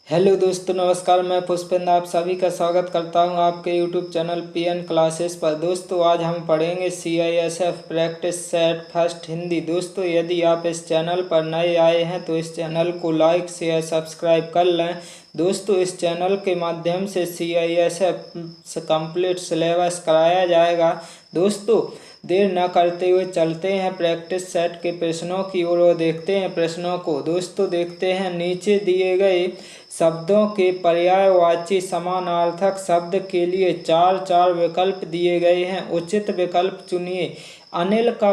Hello दोस्तों, नमस्कार। मैं पुष्पेंद्र आप सभी का स्वागत करता हूं आपके यूट्यूब चैनल पीएन क्लासेस पर। दोस्तों, आज हम पढ़ेंगे CISF practice set first Hindi. दोस्तों, यदि आप इस चैनल पर नए आए हैं तो इस चैनल को लाइक शेयर सब्सक्राइब कर लें। दोस्तों, इस चैनल के माध्यम से CISF कंप्लीट सिलेबस कराया जाएगा। दोस्तों, देर न करते हुए चलते हैं प्रैक्टिस सेट के प्रश्नों की ओर और देखते हैं प्रश्नों को। दोस्तों, देखते हैं नीचे दिए गए शब्दों के पर्यायवाची समानार्थक शब्द के लिए चार विकल्प दिए गए हैं। उचित विकल्प चुनिए। अनिल का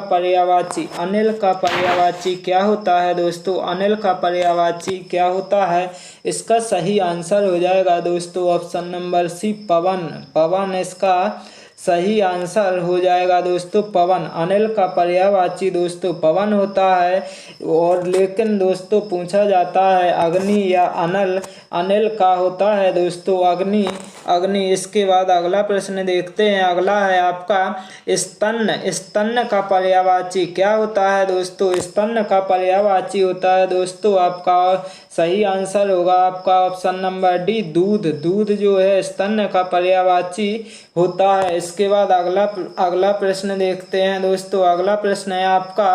पर्यायवाची क्या होता है? दोस्तों, अनिल का पर्यायवाची क्या होता है? इसका सही आंसर हो जाएगा दोस्तों ऑप्शन नंबर सी, पवन। पवन इसका सही आंसर हो जाएगा दोस्तों, पवन। अनिल का पर्यायवाची दोस्तों पवन होता है। और लेकिन दोस्तों पूछा जाता है अग्नि या अनल, अनिल का होता है दोस्तों अग्नि। अग्नि। इसके बाद अगला प्रश्न देखते हैं। अगला है आपका स्तन। स्तन का पर्यायवाची क्या होता है? दोस्तों, स्तन का पर्यायवाची होता है दोस्तों आपका सही आंसर होगा आपका ऑप्शन नंबर डी, दूध। दूध जो है स्तन का पर्यायवाची होता है। इसके बाद अगला प्रश्न देखते हैं दोस्तों। अगला प्रश्न है आपका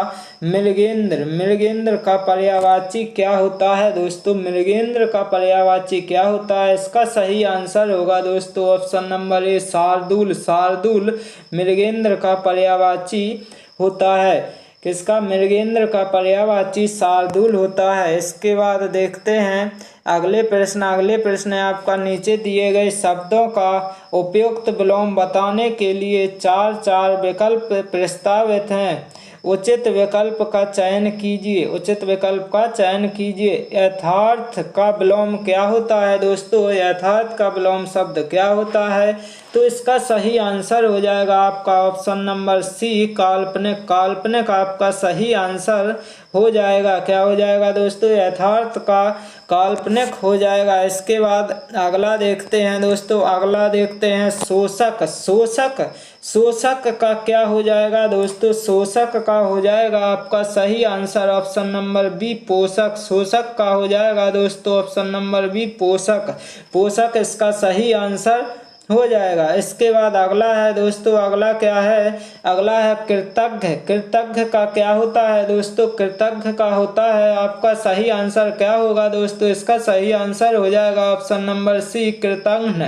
मृगेंद्र। मृगेंद्र का पर्यायवाची क्या होता है? दोस्तों, मृगेंद्र का पर्यायवाची क्या होता है? इसका सही आंसर होगा दोस्तों ऑप्शन नंबर ए, शार्दूल। शार्दूल मृगेंद्र का पर्यायवाची होता है। किसका? मृगेंद्र का पर्यायवाची शार्दूल होता है। इसके बाद देखते हैं अगले प्रश्न है आपका नीचे दिए गए शब्दों का उपयुक्त विलोम बताने के लिए चार विकल्प प्रस्तावित हैं। उचित विकल्प का चयन कीजिए। उचित विकल्प का चयन कीजिए। यथार्थ का विलोम क्या होता है? दोस्तों, यथार्थ का विलोम शब्द क्या होता है? तो इसका सही आंसर हो जाएगा आपका ऑप्शन नंबर सी, काल्पनिक। काल्पनिक आपका सही आंसर हो जाएगा। क्या हो जाएगा दोस्तों? यथार्थ का काल्पनिक हो जाएगा। इसके बाद अगला देखते हैं दोस्तों। अगला देखते हैं शोषक। शोषक। शोषक का क्या हो जाएगा दोस्तों? शोषक का हो जाएगा आपका सही आंसर ऑप्शन नंबर बी, पोषक। शोषक का हो जाएगा दोस्तों ऑप्शन नंबर बी, पोषक। पोषक इसका सही आंसर हो जाएगा। इसके बाद अगला है दोस्तों, अगला क्या है? अगला है कृतज्ञ। कृतज्ञ का क्या होता है दोस्तों? कृतज्ञ का होता है आपका सही आंसर क्या होगा दोस्तों? इसका सही आंसर हो जाएगा ऑप्शन नंबर सी, कृतज्ञ।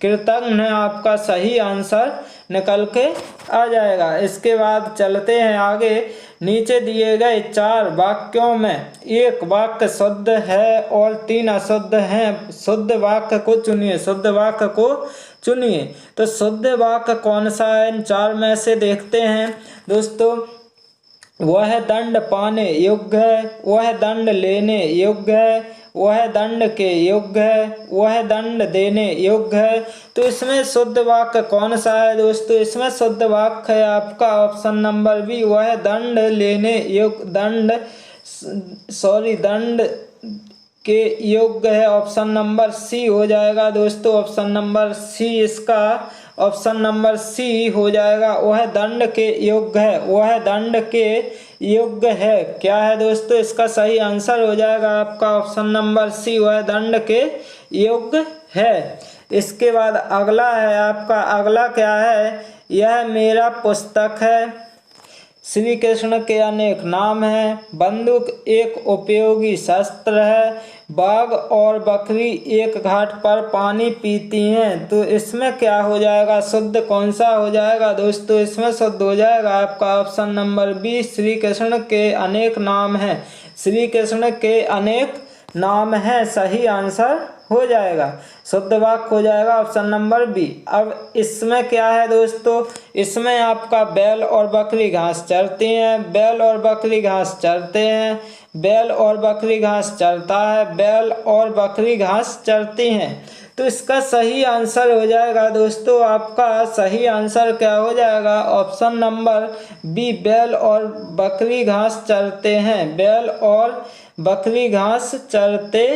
कृतज्ञ आपका सही आंसर निकल के आ जाएगा। इसके बाद चलते हैं आगे। नीचे दिए गए 4 वाक्यों में एक वाक्य शुद्ध है और 3 अशुद्ध हैं। शुद्ध वाक्य को चुनिए। शुद्ध वाक्य को चुनिए। तो शुद्ध वाक्य कौन सा है? इन 4 में से देखते हैं दोस्तों। वह दंड पाने योग्य है, वह दंड लेने योग्य है, वह दंड के योग्य है, वह दंड देने योग्य है। तो इसमें शुद्ध वाक्य कौन सा है दोस्तों? इसमें शुद्ध वाक्य है आपका ऑप्शन नंबर बी, वह दंड लेने योग्य, दंड के योग्य है। ऑप्शन नंबर सी हो जाएगा दोस्तों। ऑप्शन नंबर सी इसका ऑप्शन नंबर सी हो जाएगा। वह दंड के योग्य है, वह दंड के योग्य है। क्या है दोस्तों? इसका सही आंसर हो जाएगा आपका ऑप्शन नंबर सी, वह दंड के योग्य है। इसके बाद अगला है आपका, अगला क्या है? यह मेरा पुस्तक है। श्री कृष्ण के अनेक नाम हैं। बंदूक एक उपयोगी शस्त्र है। बाघ और बकरी एक घाट पर पानी पीती हैं। तो इसमें क्या हो जाएगा? शुद्ध कौन सा हो जाएगा दोस्तों? इसमें शुद्ध हो जाएगा आपका option number B, Shri Krishna के अनेक नाम हैं। श्री कृष्ण के अनेक नाम हैं, सही आंसर हो जाएगा। शुद्ध वाक्य हो जाएगा ऑप्शन नंबर बी। अब इसमें क्या है दोस्तों? इसमें आपका बैल और बकरी घास चरती हैं। बैल और बकरी घास चरते हैं। बैल और बकरी घास चरता है। बैल और बकरी घास चरती हैं। तो इसका सही आंसर हो जाएगा दोस्तों आपका सही आंसर क्या हो जाएगा? ऑप्शन नंबर बी, बैल और बकरी घास चरते हैं। बैल और बकरी घास चरते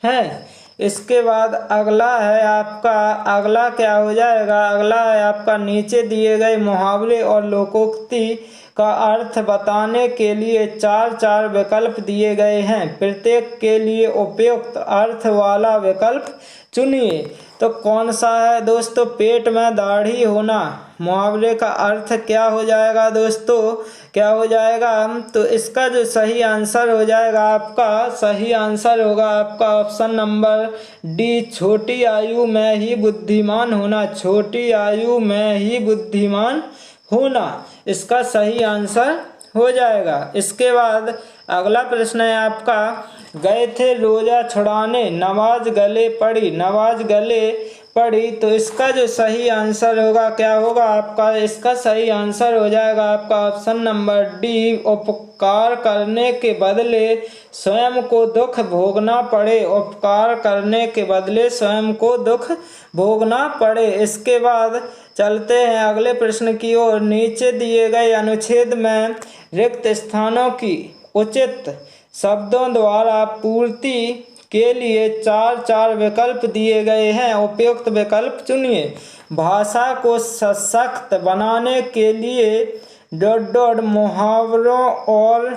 हैं। इसके बाद अगला है आपका, अगला क्या हो जाएगा? अगला है आपका नीचे दिए गए मुहावरे और लोकोक्ति का अर्थ बताने के लिए चार चार विकल्प दिए गए हैं। प्रत्येक के लिए उपयुक्त अर्थ वाला विकल्प चुनिए। तो कौन सा है दोस्तों? पेट में दाढ़ी होना। मुहावरे का अर्थ क्या हो जाएगा दोस्तों? क्या हो जाएगा? तो इसका जो सही आंसर हो जाएगा आपका, सही आंसर होगा आपका ऑप्शन नंबर डी, छोटी आयु में ही बुद्धिमान होना। छोटी आयु में ही बुद्धिमान होना इसका सही आंसर हो जाएगा। इसके बाद अगला प्रश्न है आपका, गए थे रोजा छुड़ाने, नमाज गले पड़ी, नमाज गले पड़ी। तो इसका जो सही आंसर होगा क्या होगा आपका? इसका सही आंसर हो जाएगा आपका ऑप्शन नंबर डी, उपकार करने के बदले स्वयं को दुख भोगना पड़े। उपकार करने के बदले स्वयं को दुख भोगना पड़े। इसके बाद चलते हैं अगले प्रश्न की ओर। नीचे दिए गए अनुच्छेद में रिक्त स्थानों की उचित शब्दों द्वारा पूर्ति के लिए चार चार विकल्प दिए गए हैं। उपयुक्त विकल्प चुनिए। भाषा को सशक्त बनाने के लिए डॉट डॉट मुहावरों और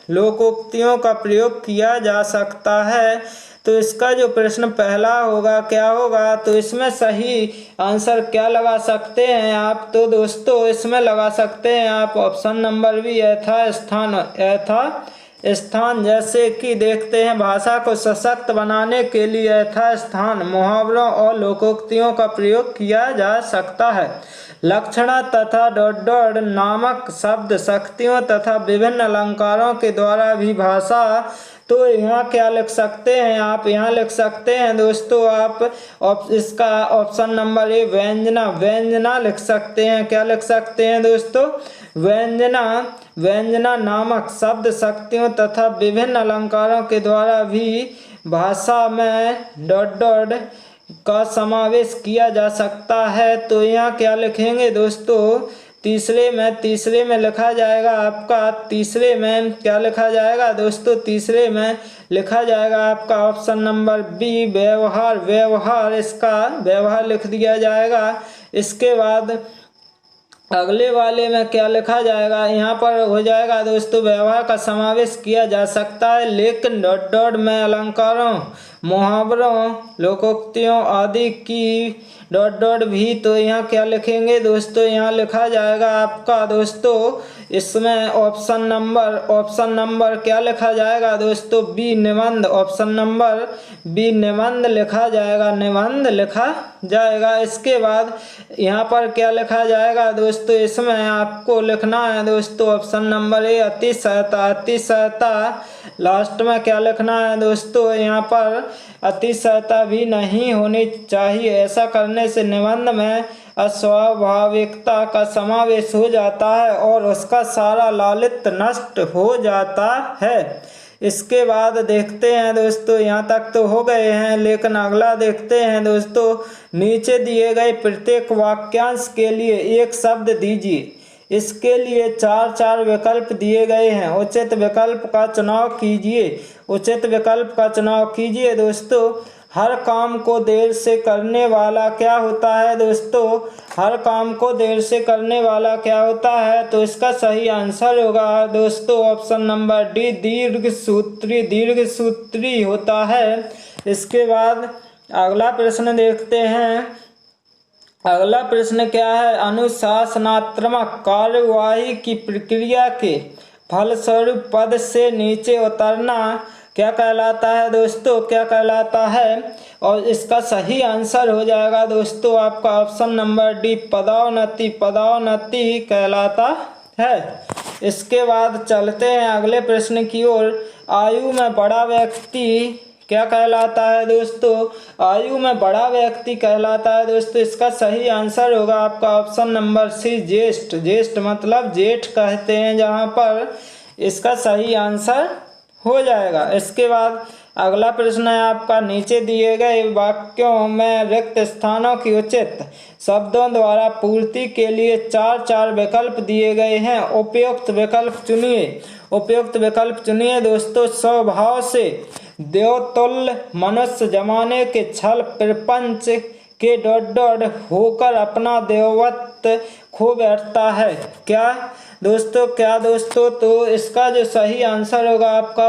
लोकोक्तियों का प्रयोग किया जा सकता है। तो इसका जो प्रश्न पहला होगा क्या होगा? तो इसमें सही आंसर क्या लगा सकते हैं आप? तो दोस्तों इसमें लगा सकते हैं आप ऑप्शन नंबर बी, यथास्थान। यथास्थान जैसे कि देखते हैं, भाषा को सशक्त बनाने के लिए यथास्थान मुहावरों और लोकोक्तियों का प्रयोग किया जा सकता है। लक्षणा तथा डॉट डॉट नामक शब्द शक्तियों तथा विभिन्न अलंकारों के द्वारा भी भाषा। तो यहाँ क्या लिख सकते हैं आप? यहाँ लिख सकते हैं दोस्तों आप इसका ऑप्शन नंबर ए, व्यंजना। व्यंजना लिख सकते हैं। क्या लिख सकते हैं दोस्तों? व्यंजना। व्यंजना नामक शब्द शक्तियों तथा विभिन्न अलंकारों के द्वारा भी भाषा में डॉट डॉट का समावेश किया जा सकता है। तो यहाँ क्या लिखेंगे दोस्तों? तीसरे में लिखा जाएगा आपका, तीसरे में क्या लिखा जाएगा दोस्तों? तीसरे में लिखा जाएगा आपका ऑप्शन नंबर बी, व्यवहार। व्यवहार, इसका व्यवहार लिख दिया जाएगा। इसके बाद अगले वाले में क्या लिखा जाएगा? यहाँ पर हो जाएगा दोस्तों, व्यवहार का समावेश किया जा सकता है लेकिन डॉट डॉट में अलंकारों, मुहावरों, लोकोक्तियों आदि की डॉट डॉट भी। तो यहाँ क्या लिखेंगे दोस्तों? यहाँ लिखा जाएगा आपका दोस्तों, इसमें ऑप्शन नंबर क्या लिखा जाएगा दोस्तों? बी, निबंध। ऑप्शन नंबर बी, निबंध लिखा जाएगा। निबंध लिखा जाएगा। इसके बाद यहाँ पर क्या लिखा जाएगा दोस्तों? इसमें आपको लिखना है दोस्तों ऑप्शन नंबर ए, अति सहायता। अति सहायता लास्ट में क्या लिखना है दोस्तों? यहाँ पर अति सहायता भी नहीं होनी चाहिए। ऐसा करने से निबंध में अस्वाभाविकता का समावेश हो जाता है और उसका सारा लालित्य नष्ट हो जाता है। इसके बाद देखते हैं दोस्तों, यहाँ तक तो हो गए हैं लेकिन अगला देखते हैं दोस्तों। नीचे दिए गए प्रत्येक वाक्यांश के लिए एक शब्द दीजिए। इसके लिए चार चार विकल्प दिए गए हैं। उचित विकल्प का चुनाव कीजिए। उचित विकल्प का चुनाव कीजिए दोस्तों। हर काम को देर से करने वाला क्या होता है दोस्तों? हर काम को देर से करने वाला क्या होता है? तो इसका सही आंसर होगा दोस्तों ऑप्शन नंबर डी, दीर्घसूत्री। दीर्घसूत्री होता है। इसके बाद अगला प्रश्न देखते हैं। अगला प्रश्न क्या है? अनुशासनात्मक कार्यवाही की प्रक्रिया के फलस्वरूप पद से नीचे उतरना क्या कहलाता है दोस्तों? क्या कहलाता है? और इसका सही आंसर हो जाएगा दोस्तों आपका ऑप्शन नंबर डी, पदोन्नति। पदोन्नति कहलाता है। इसके बाद चलते हैं अगले प्रश्न की ओर। आयु में बड़ा व्यक्ति क्या कहलाता है दोस्तों? आयु में बड़ा व्यक्ति कहलाता है दोस्तों। इसका सही आंसर होगा आपका ऑप्शन नंबर सी, ज्येष्ठ। ज्येष्ठ मतलब जेठ कहते हैं जहाँ पर। इसका सही आंसर हो जाएगा। इसके बाद अगला प्रश्न है आपका, नीचे दिए गए वाक्यों में रिक्त स्थानों की उचित शब्दों द्वारा पूर्ति के लिए चार चार विकल्प दिए गए हैं। उपयुक्त विकल्प चुनिए। उपयुक्त विकल्प चुनिए दोस्तों। स्वभाव से देवतुल्य मनुष्य जमाने के छल प्रपंच के डॉट डॉट होकर अपना देवत्व खो बैठता है। क्या दोस्तों क्या दोस्तों, तो इसका जो सही आंसर होगा आपका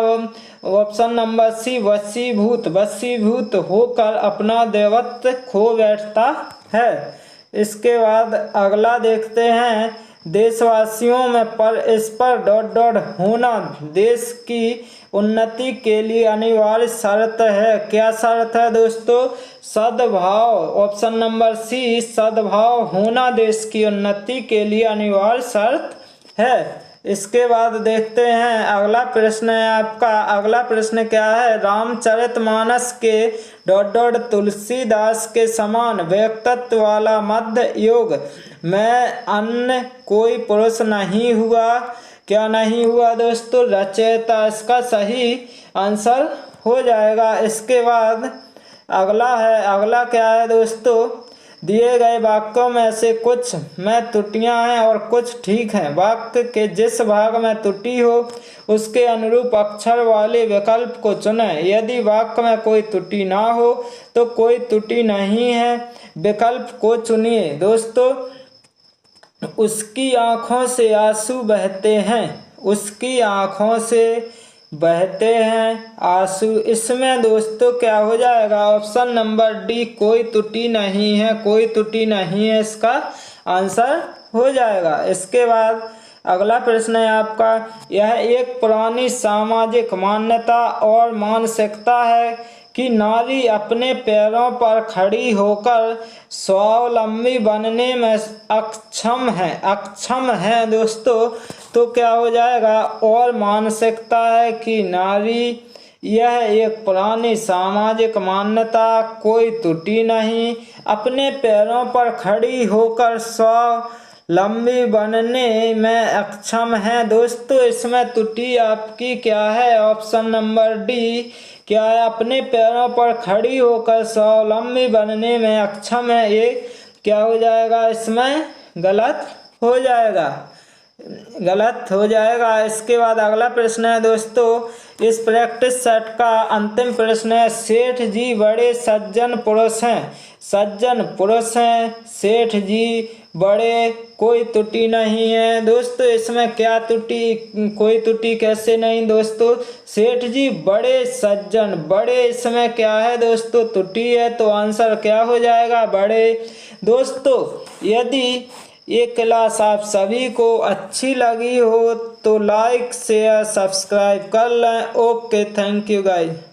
ऑप्शन नंबर सी, वशीभूत। वशीभूत होकर अपना दैवत्व खो बैठता है। इसके बाद अगला देखते हैं, देशवासियों में परस्पर डॉट डॉट होना देश की उन्नति के लिए अनिवार्य शर्त है। क्या शर्त है दोस्तों? सद्भाव। ऑप्शन नंबर सी, सद्भाव होना देश की उन्नति के लिए अनिवार्य शर्त है। इसके बाद देखते हैं अगला प्रश्न है आपका। अगला प्रश्न क्या है? रामचरितमानस के डॉट डॉट तुलसीदास के समान व्यक्तित्व वाला मध्य युग में अन्य कोई पुरुष नहीं हुआ। क्या नहीं हुआ दोस्तों? रचयिता इसका सही आंसर हो जाएगा। इसके बाद अगला क्या है दोस्तों? दिए गए वाक्यों में से कुछ में त्रुटियां हैं और कुछ ठीक हैं। वाक्य के जिस भाग में त्रुटि हो उसके अनुरूप अक्षर वाले विकल्प को चुनें। यदि वाक्य में कोई त्रुटि ना हो तो कोई त्रुटि नहीं है विकल्प को चुनिए। दोस्तों, उसकी आंखों से आंसू बहते हैं। उसकी आंखों से बहते हैं आंसू। इसमें दोस्तों क्या हो जाएगा? ऑप्शन नंबर डी, कोई त्रुटि नहीं है। कोई त्रुटि नहीं है इसका आंसर हो जाएगा। इसके बाद अगला प्रश्न है आपका। यह एक पुरानी सामाजिक मान्यता और मानसिकता है कि नारी अपने पैरों पर खड़ी होकर स्वावलंबी बनने में अक्षम है दोस्तों। तो क्या हो जाएगा? और मानसिकता है कि नारी, यह एक पुरानी सामाजिक मान्यता, कोई त्रुटि नहीं, अपने पैरों पर खड़ी होकर स्वावलंबी बनने में अक्षम है। दोस्तों, इसमें त्रुटि आपकी क्या है? ऑप्शन नंबर डी क्या है? अपने पैरों पर खड़ी होकर स्वावलंबी बनने में अक्षम है। ये क्या हो जाएगा? इसमें गलत हो जाएगा। गलत हो जाएगा। इसके बाद अगला प्रश्न है दोस्तों, इस प्रैक्टिस सेट का अंतिम प्रश्न है। सेठ जी बड़े सज्जन पुरुष हैं। सज्जन पुरुष हैं सेठ जी बड़े, कोई त्रुटि नहीं है। दोस्तों, इसमें क्या त्रुटि? कोई त्रुटि कैसे नहीं दोस्तों? सेठ जी बड़े सज्जन, बड़े, इसमें क्या है दोस्तों? त्रुटि है। तो आंसर क्या हो जाएगा? बड़े। दोस्तों, यदि ये क्लास आप सभी को अच्छी लगी हो तो लाइक शेयर सब्सक्राइब कर लें। Okay, thank you guys.